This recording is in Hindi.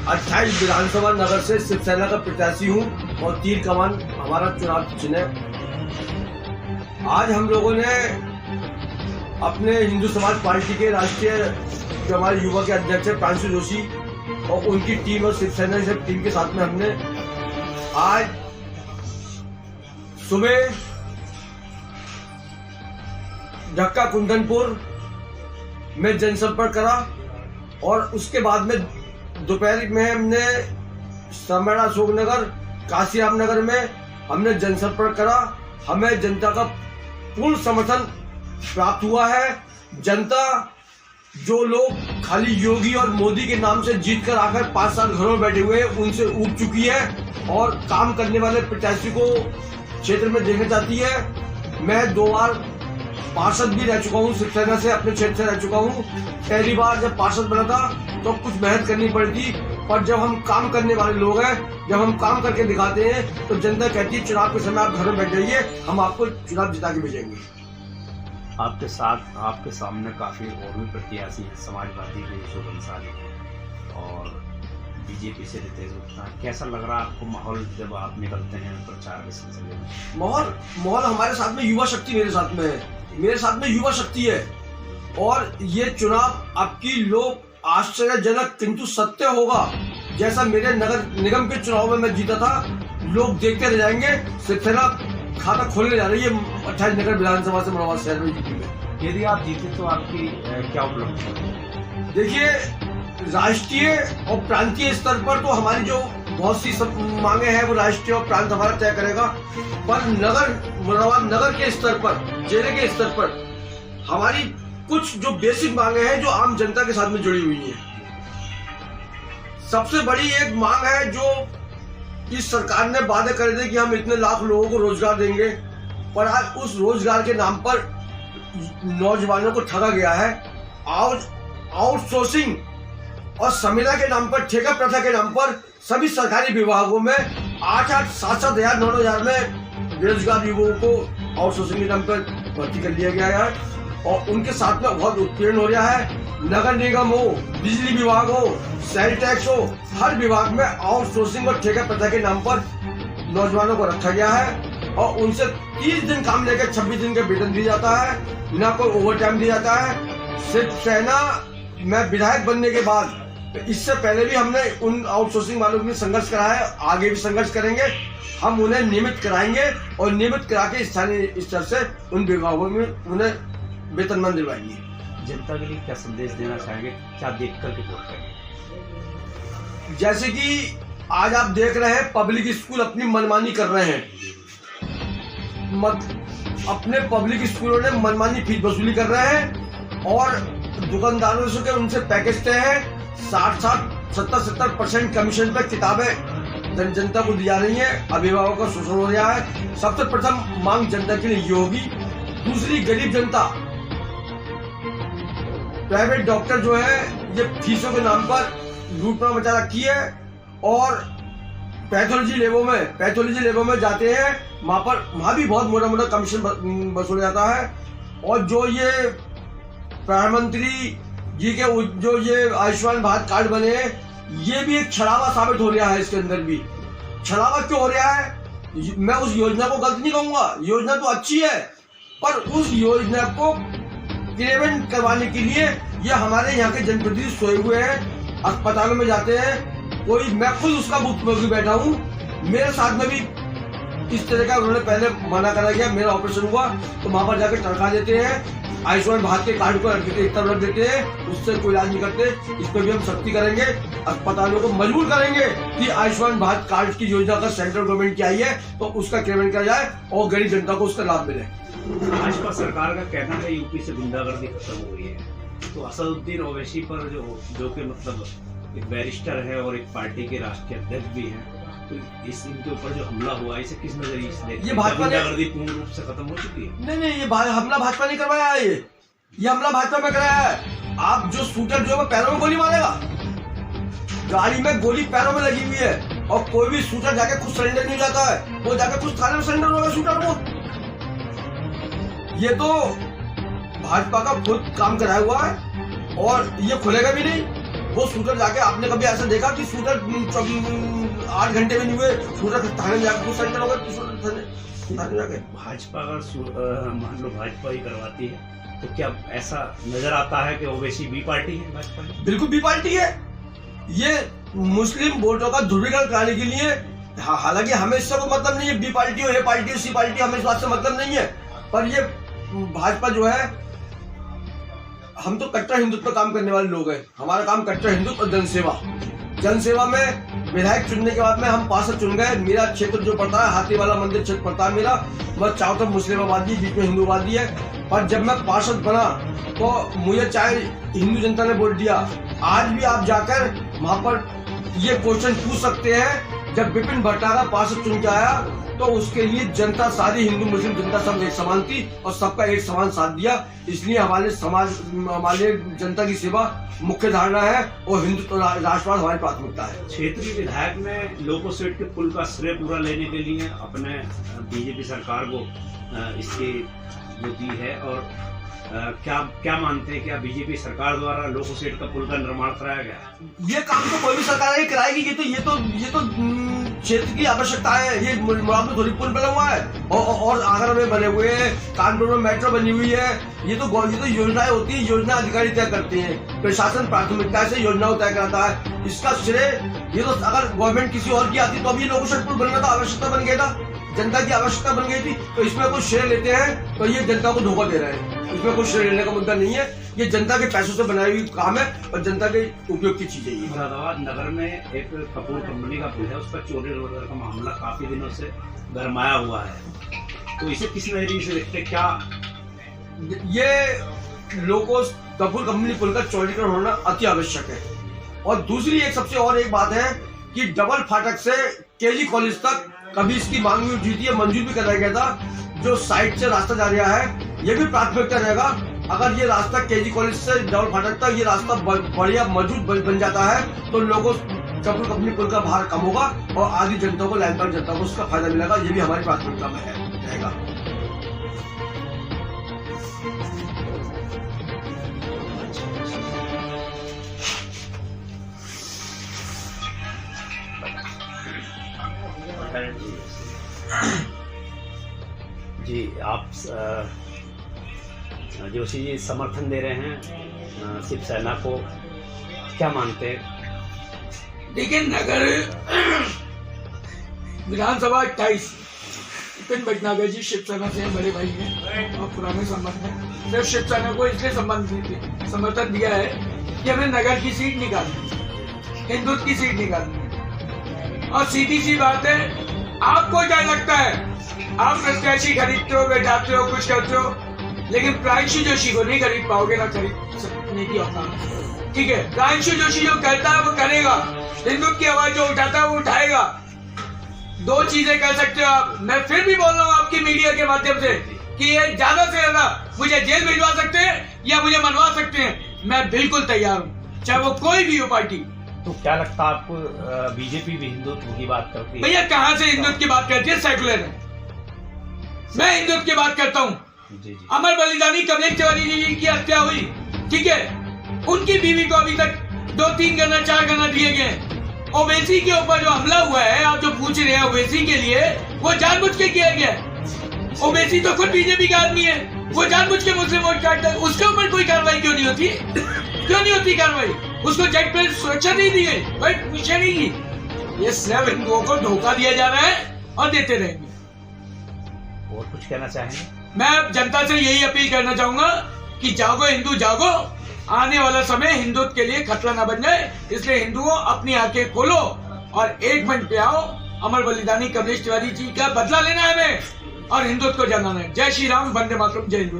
28 विधानसभा नगर से शिवसेना का प्रत्याशी हूं और तीर कमान हमारा चुनाव चिन्ह है। आज हम लोगों ने अपने हिंदू समाज पार्टी के राष्ट्रीय जो हमारे युवा के अध्यक्ष है प्रांशु जोशी और उनकी टीम और शिवसेना की टीम के साथ में हमने आज सुबह ढक्का कुंदनपुर में जनसंपर्क करा और उसके बाद में दोपहर में हमने समरा अशोकनगर काशीराम नगर में हमने जनसंपर्क करा। हमें जनता का पूर्ण समर्थन प्राप्त हुआ है। जनता जो लोग खाली योगी और मोदी के नाम से जीत कर आकर 5 साल घरों में बैठे हुए हैं उनसे ऊब चुकी है और काम करने वाले प्रत्याशी को क्षेत्र में देखना चाहती है। मैं 2 बार पार्षद भी रह चुका हूँ, शिवसेना से अपने क्षेत्र से रह चुका हूँ। पहली बार जब पार्षद बना था तो कुछ मेहनत करनी पड़ी थी, पर जब हम काम करने वाले लोग हैं, जब हम काम करके दिखाते हैं तो जनता कहती है चुनाव के समय आप घर में बैठ जाइए, हम आपको चुनाव जिता के भेजेंगे। आपके साथ आपके सामने काफी और भी प्रत्याशी हैं, समाजवादी के यूसुफ अंसारी और बीजेपी से रितेश गुप्ता। कैसा लग रहा है आपको माहौल जब आप निकलते हैं प्रचार के सिलसिले में? माहौल हमारे साथ में युवा शक्ति मेरे साथ में है, मेरे साथ में युवा शक्ति है और ये चुनाव आपकी लोग आश्चर्यजनक किंतु सत्य होगा। जैसा मेरे नगर निगम के चुनाव में मैं जीता था, लोग देखते रह जाएंगे। शिवसेना खाता खोलने जा रही है 28 नगर विधानसभा से मुरादाबाद शहर में जीती है। यदि आप जीते तो आपकी क्या उपलब्धि होगी? देखिए, राष्ट्रीय और प्रांतीय स्तर पर तो हमारी जो बहुत सी मांगे हैं वो राष्ट्रीय और प्रांत हमारा तय करेगा, पर मुरादाबाद नगर के स्तर पर, जिले के स्तर पर हमारी कुछ जो बेसिक मांगे हैं जो आम जनता के साथ में जुड़ी हुई है। सबसे बड़ी एक मांग है जो इस सरकार ने वादे करे थे कि हम इतने लाख लोगों को रोजगार देंगे, पर आज उस रोजगार के नाम पर नौजवानों को ठगा गया है। आउटसोर्सिंग और संविदा के नाम पर, ठेका प्रथा के नाम पर सभी सरकारी विभागों में 8-8, 7-7 हजार, 9 हजार में बेरोजगार युवाओं को आउटसोर्सिंग के नाम पर भर्ती कर लिया गया है और उनके साथ में बहुत उत्पीड़न हो रहा है। नगर निगम हो, बिजली विभाग हो, सेल टैक्स हो, हर विभाग में आउटसोर्सिंग और ठेका प्रथा के नाम पर नौजवानों को रखा गया है और उनसे 30 दिन काम लेकर 26 दिन का वेतन दिया जाता है, ना कोई ओवर टाइम दिया जाता है। शिवसेना में विधायक बनने के बाद, इससे पहले भी हमने उन आउटसोर्सिंग वालों के लिए संघर्ष कराया है, आगे भी संघर्ष करेंगे। हम उन्हें नियमित कराएंगे और नियमित करा के स्थानीय स्तर से उन विभागों में उन्हें वेतनमान दिलवाएंगे। जनता के लिए क्या संदेश देना चाहेंगे, क्या देख करके वोट करेंगे? जैसे कि आज आप देख रहे हैं पब्लिक स्कूल अपनी मनमानी कर रहे हैं, अपने पब्लिक स्कूलों ने मनमानी फीस वसूली कर रहे हैं और दुकानदारों से उनसे पैकेज तय है। 60-70% कमीशन पर किताबें जनता को दी जा रही है, अभिभावकों का शोषण हो रहा है। सबसे प्रथम मांग जनता के लिए ये होगी। दूसरी, गरीब जनता, प्राइवेट डॉक्टर जो है ये फीसों के नाम पर लूटना मचा रखी है और पैथोलॉजी लेबों में जाते हैं, वहां भी बहुत मोटा कमीशन वसूला जाता है। और जो ये प्रधानमंत्री जी के जो ये आयुष्मान भारत कार्ड बने, ये भी एक छलावा साबित हो रहा है। इसके अंदर भी छलावा क्यों हो रहा है? मैं उस योजना को गलत नहीं कहूंगा, योजना तो अच्छी है, पर उस योजना को क्रियान्वित करवाने के लिए ये हमारे यहाँ के जनप्रतिनिधि सोए हुए हैं, अस्पतालों में जाते हैं। कोई, मैं खुद उसका भुगतान बैठा हूँ, मेरे साथ में भी इस तरह का उन्होंने पहले मना करा गया। मेरा ऑपरेशन हुआ तो वहां पर जाकर तनख्वाह देते हैं, आयुष्मान भारत के कार्ड को एक तरफ रख देते हैं, उससे कोई इलाज नहीं करते। इस पर भी हम सख्ती करेंगे, अस्पतालों को मजबूर करेंगे कि आयुष्मान भारत कार्ड की योजना का सेंट्रल गवर्नमेंट की आई है तो उसका क्रियान्वयन किया जाए और गरीब जनता को उसका लाभ मिले। भाजपा सरकार का कहना है यूपी से गुंडागर्दी खत्म हो गई है, तो असदुद्दीन ओवैसी पर जो कि मतलब एक बैरिस्टर है और एक पार्टी के राष्ट्रीय अध्यक्ष भी है, तो इनके ऊपर जो हमला हुआ इसे किस नजरिए से देखते हैं? ये भाजपा ने पूर्ण रूप से खत्म हो चुकी है? नहीं, ये हमला भाजपा ने करवाया है। ये हमला भाजपा में कराया है। आप जो शूटर जो है पैरों में गोली मारेगा, गाड़ी में गोली पैरों में लगी हुई है और कोई भी शूटर जाके खुद सरेंडर नहीं जाता है, वो जाके खुद थाने में सरेंडर होगा शूटर को। ये तो भाजपा का खुद काम कराया हुआ है और ये खुलेगा भी नहीं। वो शूटर जाके, आपने कभी ऐसा देखा कि शूटर 8 घंटे में नहीं हुए शूटर थाने में जाके कुछ सेंटर होगा थाने में जाके? भाजपा अगर मान लो भाजपा ही करवाती है तो क्या ऐसा नजर आता है कि ओवैसी बी पार्टी है भाजपा की? बिल्कुल बी पार्टी है। ये मुस्लिम वोटों का ध्रुवीकरण कराने के लिए, हालांकि हमें इससे कोई मतलब नहीं है, बी पार्टी हो, ए पार्टी हो, सी पार्टी, हमें इस बात से मतलब नहीं है। पर ये भाजपा जो है, हम तो कट्टर हिंदुत्व पर काम करने वाले लोग हैं। हमारा काम कट्टर हिंदुत्व और जनसेवा। जनसेवा में विधायक चुनने के बाद में हम पार्षद चुन गए। मेरा क्षेत्र जो पड़ता है, हाथी वाला मंदिर क्षेत्र पड़ता है मेरा, मैं चारों तरफ मुस्लिम आबादी, बीच में हिंदू आबादी है। पर जब मैं पार्षद बना तो मुझे चाहे हिंदू जनता ने वोट दिया, आज भी आप जाकर वहां पर ये क्वेश्चन पूछ सकते हैं, जब विपिन भट्टारा पार्षद चुन के आया तो उसके लिए जनता, सारी हिंदू मुस्लिम जनता सब एक समान थी और सबका एक समान साथ दिया। इसलिए हमारे समाज, हमारे जनता की सेवा मुख्य धारणा है और हिंदुत्व राष्ट्रवाद हमारी प्राथमिकता है। क्षेत्रीय विधायक ने लोकोसेट के पुल का श्रेय पूरा लेने के लिए अपने बीजेपी सरकार को इसकी जो दी है, और क्या मानते हैं, क्या बीजेपी सरकार द्वारा लोकोसेट का पुल का निर्माण कराया गया? ये काम तो कोई भी सरकार नहीं कराएगी। ये तो क्षेत्र की आवश्यकता है। ये मुराद थोड़ी पुल बना हुआ है और आगरा में बने हुए हैं, कानपुर में मेट्रो बनी हुई है। ये तो योजनाएं होती है, योजना अधिकारी तय करते हैं। प्रशासन प्राथमिकता से योजनाओं तय कराता है। इसका श्रेय ये तो अगर गवर्नमेंट किसी और की आती तो अभी लोकोसेट पुल बनना था, आवश्यकता बन गया था, जनता की आवश्यकता बन गई थी। तो इसमें कुछ श्रेय लेते हैं तो ये जनता को धोखा दे रहे हैं। इसमें कुछ श्रेय लेने का मुद्दा नहीं है। ये जनता के पैसों से बनाई हुई काम है और जनता के उपयोग की चीजें। ये मुरादाबाद नगर में एक कपूर कंपनी का पुल है, उस पर चोरी वगैरह का मामला काफी दिनों से गरमाया हुआ है, तो इसे किस नजरिए से देखते? क्या ये लोगों कपूर कंपनी पुल का चौड़ीकरण होना अति आवश्यक है। और दूसरी एक सबसे और एक बात है कि डबल फाटक से केजी कॉलेज तक कभी इसकी मांग भी उठी थी, मंजूर भी कराया गया था। जो साइड से रास्ता जा रहा है ये भी प्राथमिकता रहेगा। अगर ये रास्ता केजी कॉलेज से डबल फाटक तक ये रास्ता बढ़िया मजबूत बन जाता है तो लोगों कपूर कंपनी पुल का भार कम होगा और आधी जनता को, लाइन पर जनता को उसका फायदा मिलेगा। ये भी हमारी प्राथमिकता में रहेगा। जी, आप जोशी जी समर्थन दे रहे हैं शिवसेना को, क्या मानते हैं? देखिए, नगर विधानसभा 28 विपिन भटनागर जी शिवसेना से बड़े भाई हैं और पुराने संबंध हैं। सिर्फ शिवसेना को इसलिए समर्थन दिया है कि हमें नगर की सीट निकालनी है, हिंदुत्व की सीट निकालनी है। और सीधी सी बात है, आपको क्या लगता है, आप प्रत्याशी खरीदते हो, बैठाते हो, कुछ करते हो, लेकिन प्रांशु जोशी को नहीं खरीद पाओगे, ना खरीद सकने की औकात। ठीक है, प्रांशु जोशी जो करता है वो करेगा, हिंदुत्व की आवाज जो उठाता है वो उठाएगा। दो चीजें कर सकते हो आप। मैं फिर भी बोल रहा हूँ आपकी मीडिया के माध्यम से कि ये ज्यादा से ज्यादा मुझे जेल भिजवा सकते हैं या मुझे मनवा सकते हैं, मैं बिल्कुल तैयार हूँ, चाहे वो कोई भी हो पार्टी। तो क्या लगता है आपको, बीजेपी भी हिंदुत्व की बात करती है? भैया कहाँ से हिंदुत्व की बात करती है? सेकुलर है, मैं हिंदुत्व की बात करता हूँ। अमर बलिदानी कमलेश तिवारी जी की हत्या हुई, ठीक है, उनकी बीवी को अभी तक 2-3 गना 4 गना दिए गए। ओवैसी के ऊपर जो हमला हुआ है, आप जो पूछ रहे हैं ओवैसी के लिए, वो जानबूझ के किया गया। ओवैसी तो खुद बीजेपी का आदमी है, वो जानबूझ के मुस्लिम वोट काटता है। उसके ऊपर कोई कार्रवाई क्यों नहीं होती? क्यों नहीं होती कार्रवाई? उसको जेट पे सुरक्षा नहीं दी गई, कोई पीछे नहीं की। ये सिर्फ हिंदुओं को धोखा दिया जा रहा है और देते रहेंगे। और कुछ कहना चाहेंगे? मैं जनता से यही अपील करना चाहूंगा कि जागो हिंदू जागो, आने वाला समय हिंदुत्व के लिए खतरा न बन जाए। इसलिए हिंदुओं अपनी आंखें खोलो और एक मंच पे आओ। अमर बलिदानी कमलेश तिवारी जी का बदला लेना है हमें और हिंदुत्व को जगाना है। जय श्री राम, वंदे मातरम, जय हिंदू।